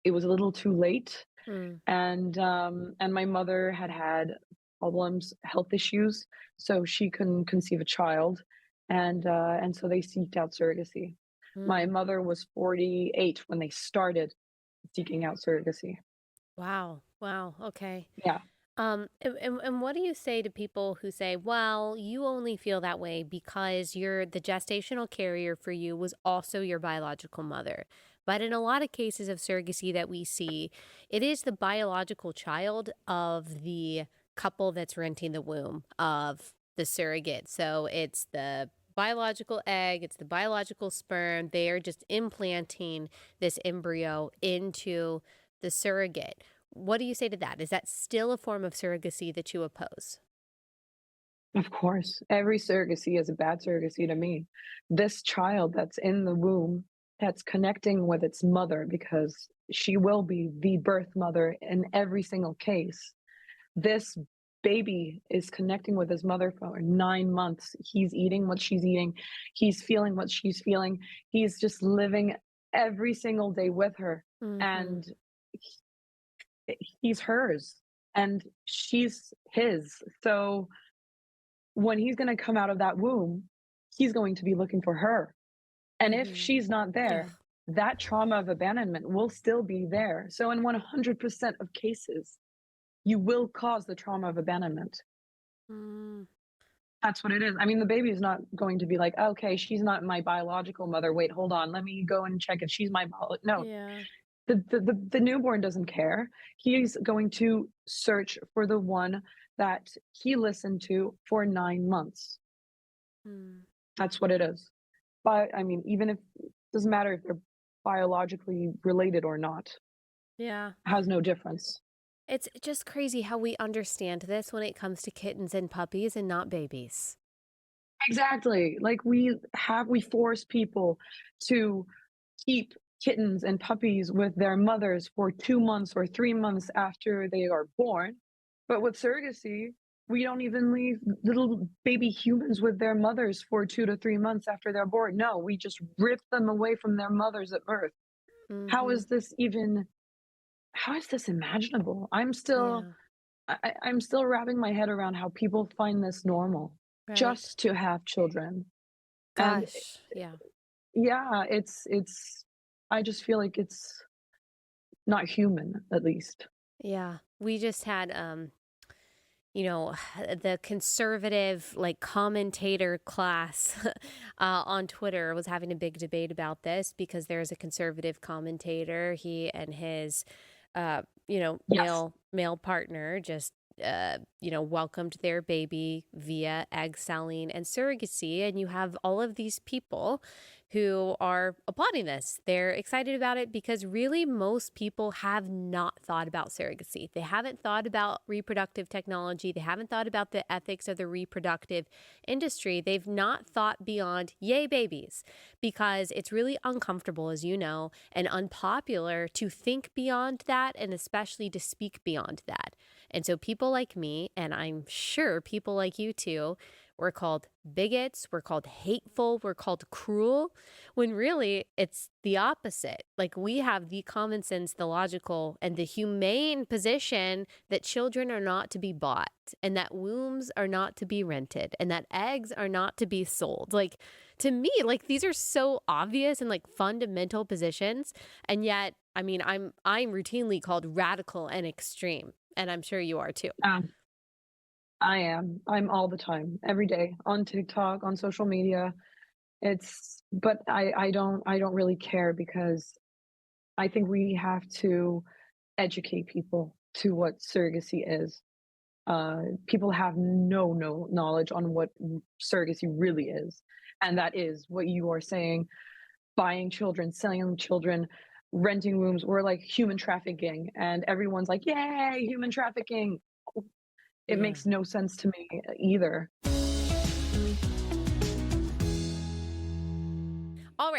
it was a little too late. Mm. And my mother had problems, health issues, so she couldn't conceive a child, and so they seeked out surrogacy. My Mm. mother was 48 when they started seeking out surrogacy. Wow. Wow. Okay. Yeah. And what do you say to people who say, well, you only feel that way because the gestational carrier for you was also your biological mother. But in a lot of cases of surrogacy that we see, it is the biological child of the couple that's renting the womb of the surrogate. So it's the biological egg, it's the biological sperm. They are just implanting this embryo into the surrogate. What do you say to that? Is that still a form of surrogacy that you oppose? Of course, every surrogacy is a bad surrogacy to me. This child that's in the womb, that's connecting with its mother because she will be the birth mother in every single case. This baby is connecting with his mother for 9 months. He's eating what she's eating, he's feeling what she's feeling. He's just living every single day with her, Mm-hmm. and he's hers, and she's his. So when he's going to come out of that womb, he's going to be looking for her. And if Mm-hmm. she's not Ugh. there, that trauma of abandonment will still be there. So, in 100% of cases, you will cause the trauma of abandonment. Mm, That's what it is. I mean, the baby is not going to be like, okay, she's not my biological mother. Wait, hold on. Let me go and check if she's my no, yeah. the newborn doesn't care. He's going to search for the one that he listened to for 9 months. Mm, That's what it is. But I mean, even if doesn't matter if they're biologically related or not, yeah. has no difference. It's just crazy how we understand this when it comes to kittens and puppies and not babies. Exactly. Like we force people to keep kittens and puppies with their mothers for 2 months or 3 months after they are born. But with surrogacy, we don't even leave little baby humans with their mothers for 2 to 3 months after they're born. No, we just rip them away from their mothers at birth. How Mm-hmm. is this even how is this imaginable? Yeah. I'm still wrapping my head around how people find this normal Right. just to have children. And Gosh. Yeah. yeah, it's I just feel like it's not human, at least. Yeah. We just had the conservative like commentator class on Twitter was having a big debate about this because there's a conservative commentator. He and his, Yes. male partner just, welcomed their baby via egg selling and surrogacy. And you have all of these people who are applauding this. They're excited about it because really most people have not thought about surrogacy. They haven't thought about reproductive technology. They haven't thought about the ethics of the reproductive industry. They've not thought beyond yay babies because it's really uncomfortable, as you know, and unpopular to think beyond that and especially to speak beyond that. And so people like me, and I'm sure people like you too, we're called bigots, we're called hateful, we're called cruel, when really it's the opposite. Like we have the common sense, the logical, and the humane position that children are not to be bought, and that wombs are not to be rented, and that eggs are not to be sold. Like to me, like these are so obvious and like fundamental positions, and yet, I mean, I'm routinely called radical and extreme, and I'm sure you are too. Um, I am. I'm all the time, every day on TikTok, on social media. But I don't really care because I think we have to educate people to what surrogacy is. People have no knowledge on what surrogacy really is, and that is what you are saying: buying children, selling children, renting rooms, or like human trafficking. And everyone's like, "Yay, human trafficking!" It Yeah. makes no sense to me either.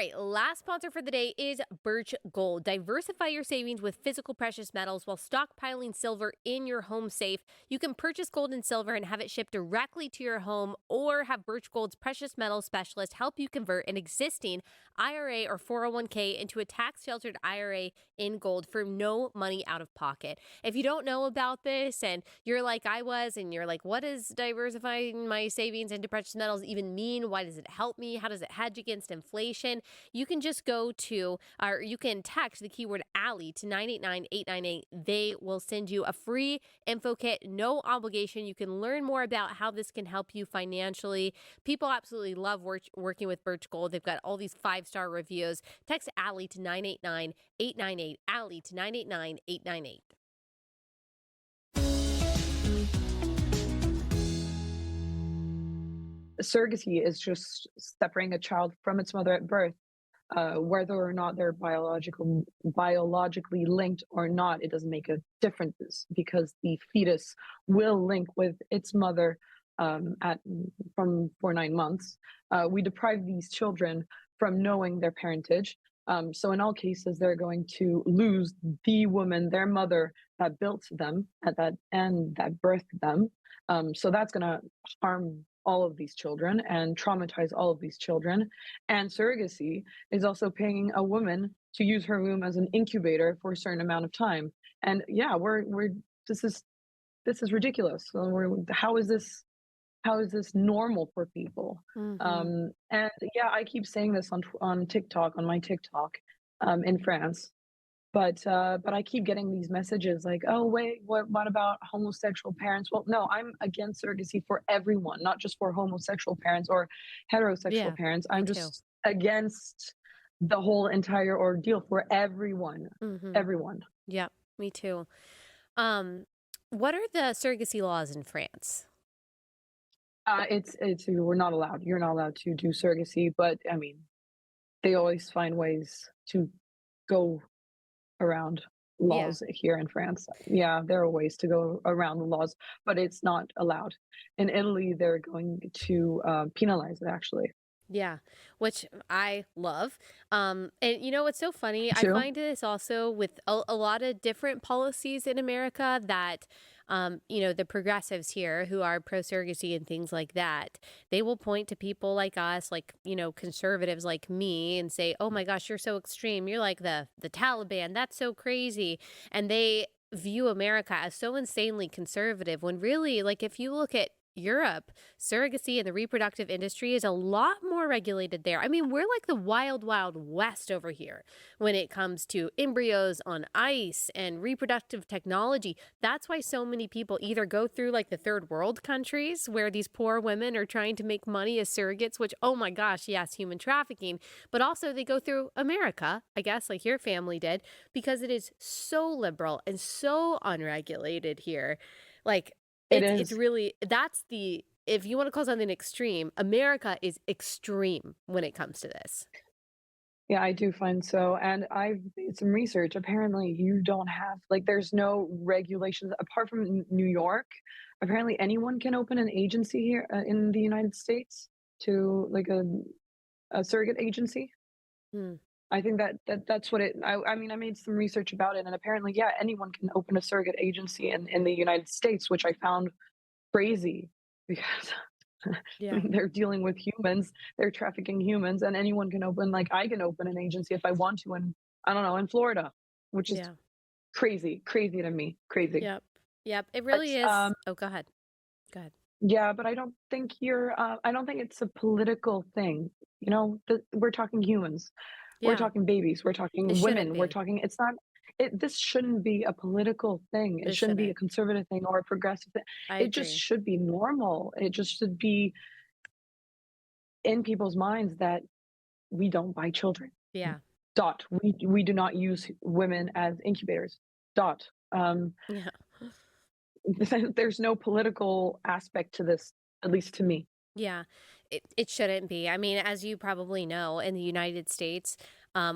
right, last sponsor for the day is Birch Gold. Diversify your savings with physical precious metals while stockpiling silver in your home safe. You can purchase gold and silver and have it shipped directly to your home, or have Birch Gold's precious metals specialist help you convert an existing IRA or 401k into a tax-sheltered IRA in gold for no money out of pocket. If you don't know about this and you're like I was and you're like, what does diversifying my savings into precious metals even mean? Why does it help me? How does it hedge against inflation? You can just go to, or you can text the keyword Allie to 989-898. They will send you a free info kit, no obligation. You can learn more about how this can help you financially. People absolutely love working with Birch Gold. They've got all these 5-star reviews. Text Allie to 989-898. Allie to 989-898. Surrogacy is just separating a child from its mother at birth. Whether or not they're biologically linked or not, it doesn't make a difference because the fetus will link with its mother for 9 months. We deprive these children from knowing their parentage. So in all cases, they're going to lose the woman, their mother, that built them and that birthed them. So that's going to harm all of these children and traumatize all of these children. And surrogacy is also paying a woman to use her womb as an incubator for a certain amount of time. And yeah, this is ridiculous. So how is this normal for people? Mm-hmm. And yeah, I keep saying this on TikTok, on my TikTok, in France. But I keep getting these messages like, oh wait, what about homosexual parents? Well, no, I'm against surrogacy for everyone, not just for homosexual parents or heterosexual Yeah, parents. me I'm too. just against the whole entire ordeal for everyone. Mm-hmm. Everyone. Yeah, me too. Um, what are the surrogacy laws in France? It's we're not allowed. You're not allowed to do surrogacy, but I mean, they always find ways to go around Yeah. laws here in France. Yeah, there are ways to go around the laws, but it's not allowed. In Italy, they're going to penalize it actually. Yeah, which I love. And you know what's so funny? I Too. find this also with a lot of different policies in America that, the progressives here who are pro surrogacy and things like that, they will point to people like us, like, conservatives like me, and say, oh my gosh, you're so extreme. You're like the Taliban. That's so crazy. And they view America as so insanely conservative when really, like, if you look at Europe, surrogacy and the reproductive industry is a lot more regulated there. I mean, we're like the wild, wild west over here when it comes to embryos on ice and reproductive technology. That's why so many people either go through like the third world countries where these poor women are trying to make money as surrogates, which, oh my gosh, yes, human trafficking, but also they go through America, I guess, like your family did, because it is so liberal and so unregulated here. Like, It it's is. really that's the if you want to call something extreme, America is extreme when it comes to this. Yeah, I do find so. And I've made some research. Apparently, you don't have like there's no regulations apart from New York. Apparently, anyone can open an agency here in the United States to like a surrogate agency. Hmm. I think that's what it I mean, I made some research about it, and apparently, yeah, anyone can open a surrogate agency in the United States, which I found crazy because Yeah. they're dealing with humans, they're trafficking humans, and anyone can open like, I can open an agency if I want to in, I don't know, in Florida, which is Yeah. crazy to me, crazy. Yep. Yep. It But, really is. Oh, go ahead. Go ahead. yeah, but I don't think it's a political thing, we're talking humans. We're Yeah. talking babies, we're It talking shouldn't women, be. it's not this shouldn't be a political thing. It It shouldn't be a shouldn't. conservative thing or a progressive thing. I It just agree. should be normal. It just should be in people's minds that we don't buy children. Yeah. Dot. We do not use women as incubators. Dot. Yeah. There's no political aspect to this, at least to me. Yeah, it shouldn't be. I mean, as you probably know, in the United States,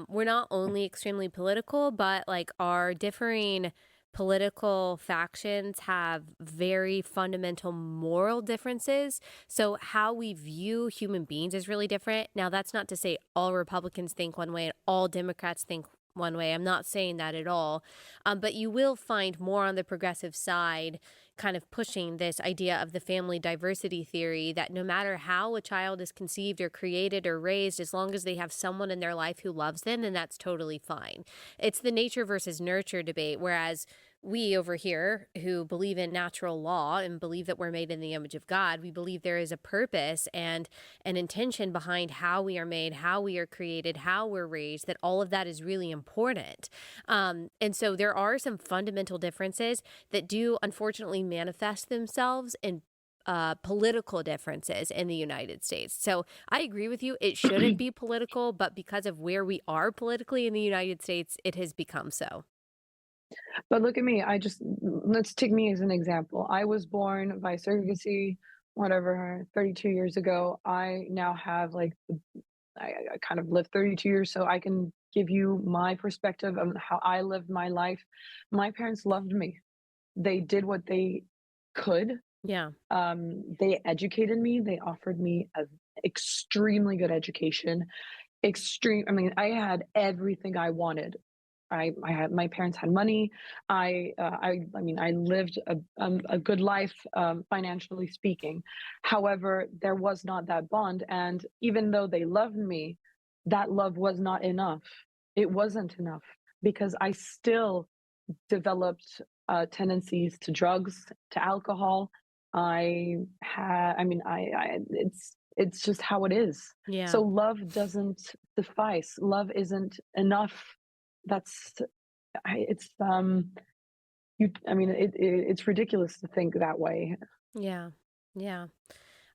we're not only extremely political, but like our differing political factions have very fundamental moral differences. So, how we view human beings is really different. Now, that's not to say all Republicans think one way and all Democrats think one way. I'm not saying that at all. But you will find more on the progressive side kind of pushing this idea of the family diversity theory that no matter how a child is conceived or created or raised, as long as they have someone in their life who loves them, then that's totally fine. It's the nature versus nurture debate, whereas we over here who believe in natural law and believe that we're made in the image of God, we believe there is a purpose and an intention behind how we are made, how we are created, how we're raised, that all of that is really important. And so there are some fundamental differences that do unfortunately manifest themselves in political differences in the United States. So I agree with you. It shouldn't be political, but because of where we are politically in the United States, it has become so. But look at me. Let's take me as an example. I was born by surrogacy, whatever, 32 years ago. I now have I kind of lived 32 years, so I can give you my perspective on how I lived my life. My parents loved me. They did what they could. Yeah. They educated me. They offered me an extremely good education. I mean, I had everything I wanted. I had my parents had money. I mean, I lived a good life, financially speaking. However, there was not that bond, and even though they loved me, that love was not enough. It wasn't enough because I still developed tendencies to drugs, to alcohol. I mean, it's just how it is. Yeah. So love doesn't suffice. Love isn't enough. That's it's you. I mean, it's ridiculous to think that way. Yeah. Yeah.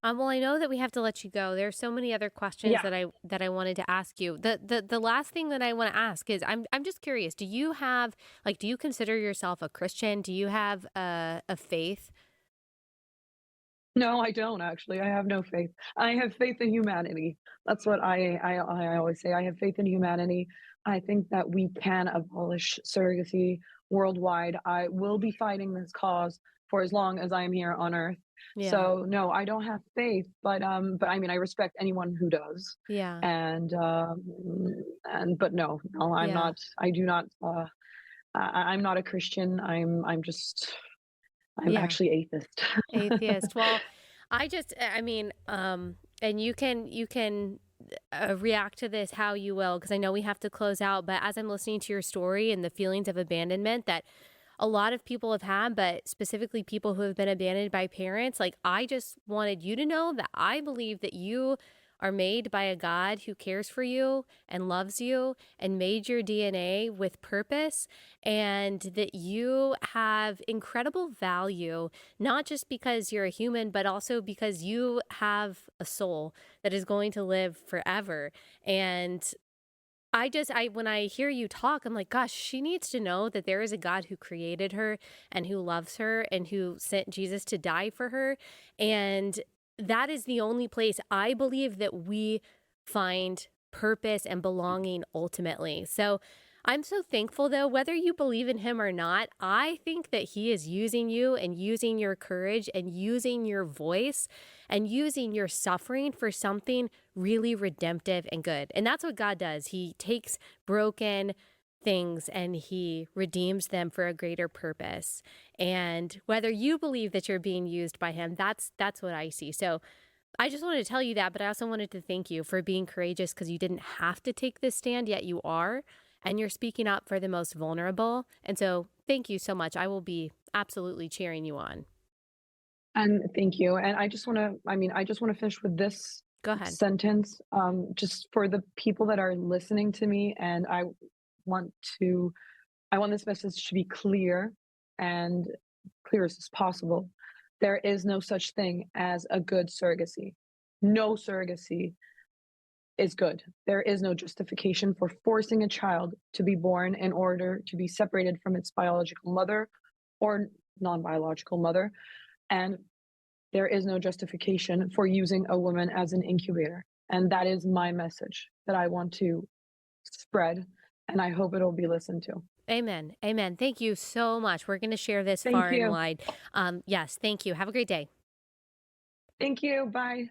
Well, I know that we have to let you go. There are so many other questions Yeah. that I wanted to ask you. The last thing that I want to ask is I'm just curious. Do you have do you consider yourself a Christian? Do you have a faith? No, I don't actually. I have no faith. I have faith in humanity. That's what I always say. I have faith in humanity. I think that we can abolish surrogacy worldwide. I will be fighting this cause for as long as I am here on Earth. Yeah. So no, I don't have faith, but I mean, I respect anyone who does. Yeah. And but no, no, I'm Yeah. not. I do not. I'm not a Christian. I'm Yeah. actually atheist. Atheist. Well, I mean, and you can react to this how you will, because I know we have to close out. But as I'm listening to your story and the feelings of abandonment that a lot of people have had, but specifically people who have been abandoned by parents, I just wanted you to know that I believe that you are made by a God who cares for you and loves you and made your DNA with purpose, and that you have incredible value, not just because you're a human, but also because you have a soul that is going to live forever. And when I hear you talk, I'm like, gosh, she needs to know that there is a God who created her and who loves her and who sent Jesus to die for her. And that is the only place I believe that we find purpose and belonging ultimately. So I'm so thankful though, whether you believe in him or not, I think that he is using you and using your courage and using your voice and using your suffering for something really redemptive and good. And that's what God does. He takes broken things and he redeems them for a greater purpose. And whether you believe that you're being used by him, that's what I see. So I just wanted to tell you that, but I also wanted to thank you for being courageous because you didn't have to take this stand, yet you are. And you're speaking up for the most vulnerable. And so thank you so much. I will be absolutely cheering you on. And thank you. And I just want to finish with this Go ahead. sentence, just for the people that are listening to me. And want to, I want this message to be clear and clear as possible. There is no such thing as a good surrogacy. No surrogacy is good. There is no justification for forcing a child to be born in order to be separated from its biological mother or non biological mother. And there is no justification for using a woman as an incubator. And that is my message that I want to spread and I hope it'll be listened to. Amen. Amen. Thank you so much. We're going to share this Thank far and you. wide. Yes. Thank you. Have a great day. Thank you. Bye.